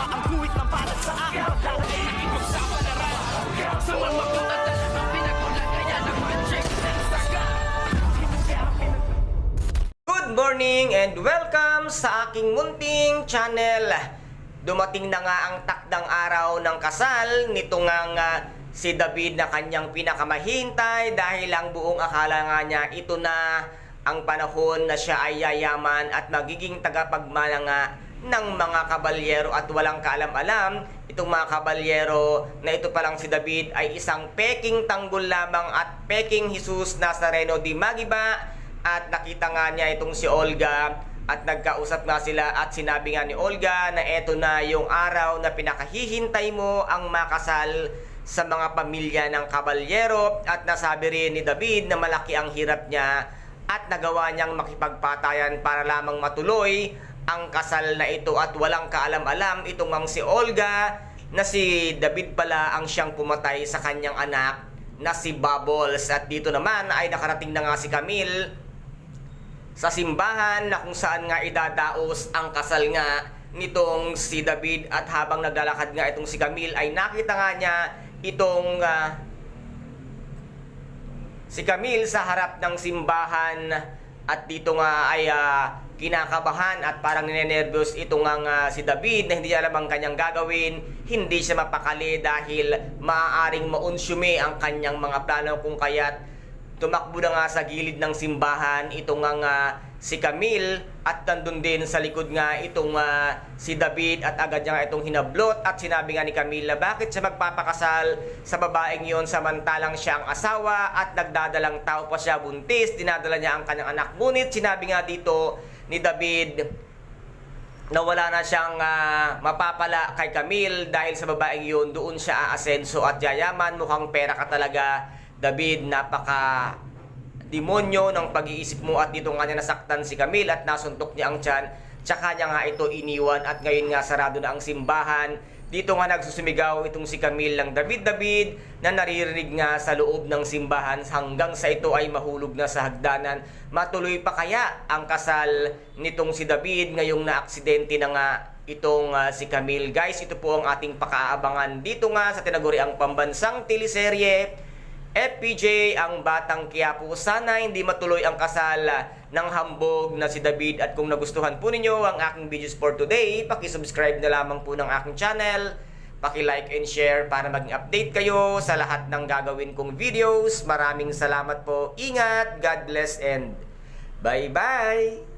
ang kuwit ng balat sa akin. Dahil ay ipagsapalaran sa mga pagdadala ng pinagmulan kaya ng magic ng saga. Good morning and welcome sa aking munting channel. Dumating na nga ang takdang araw ng kasal nito nga si David na kanyang pinakamahintay dahil ang buong akala nga niya ito na ang panahon na siya ay yayaman at magiging tagapagmana nga ng mga kabalyero at walang kaalam-alam. Itong mga kabalyero na ito palang si David ay isang peking tanggol lamang at peking Jesus Nazareno de Magiba. At nakita nga niya itong si Olga at nagkausap nga sila at sinabi nga ni Olga na eto na yung araw na pinakahihintay mo ang makasal sa mga pamilya ng kabalyero. At nasabi rin ni David na malaki ang hirap niya at nagawa niyang makipagpatayan para lamang matuloy ang kasal na ito at walang kaalam-alam itong ang si Olga na si David pala ang siyang pumatay sa kanyang anak na si Bubbles. At dito naman ay nakarating na nga si Camille sa simbahan na kung saan nga idadaos ang kasal nga nitong si David. At habang naglalakad nga itong si Camille ay nakita nga niya itong si Camille sa harap ng simbahan. At dito nga ay kinakabahan at parang ninenervyos ito nga si David na hindi alam ang kanyang gagawin. Hindi siya mapakali dahil maaaring maunsyumi ang kanyang mga plano, kung kaya't tumakbo na nga sa gilid ng simbahan itong nga si Camille at nandun din sa likod nga itong si David at agad niya nga itong hinablot at sinabi nga ni Camille na bakit siya magpapakasal sa babaeng yon samantalang siya ang asawa at nagdadalang tao pa siya buntis, dinadala niya ang kanyang anak. Ngunit sinabi nga dito ni David na wala na siyang mapapala kay Camille dahil sa babaeng yun doon siya aasenso at yayaman. Mukhang pera ka talaga, David, napaka demonyo ng pag-iisip mo. At dito nga niya nasaktan si Camille at nasuntok niya ang tiyan, tsaka niya nga ito iniwan at ngayon nga sarado na ang simbahan. Dito nga nagsusumigaw itong si Camille ng David na naririnig nga sa loob ng simbahan hanggang sa ito ay mahulog na sa hagdanan. Matuloy pa kaya ang kasal nitong si David ngayong naaksidente na nga itong si Camille? Guys, ito po ang ating pakaabangan dito nga sa tinaguriang pambansang teleserye FPJ ang Batang Quiapo. Sana hindi matuloy ang kasal ng hambog na si David. At kung nagustuhan po ninyo ang aking videos for today, paki-subscribe na lamang po ng aking channel, paki-like and share para maging update kayo sa lahat ng gagawin kong videos. Maraming salamat po. Ingat, God bless and bye-bye!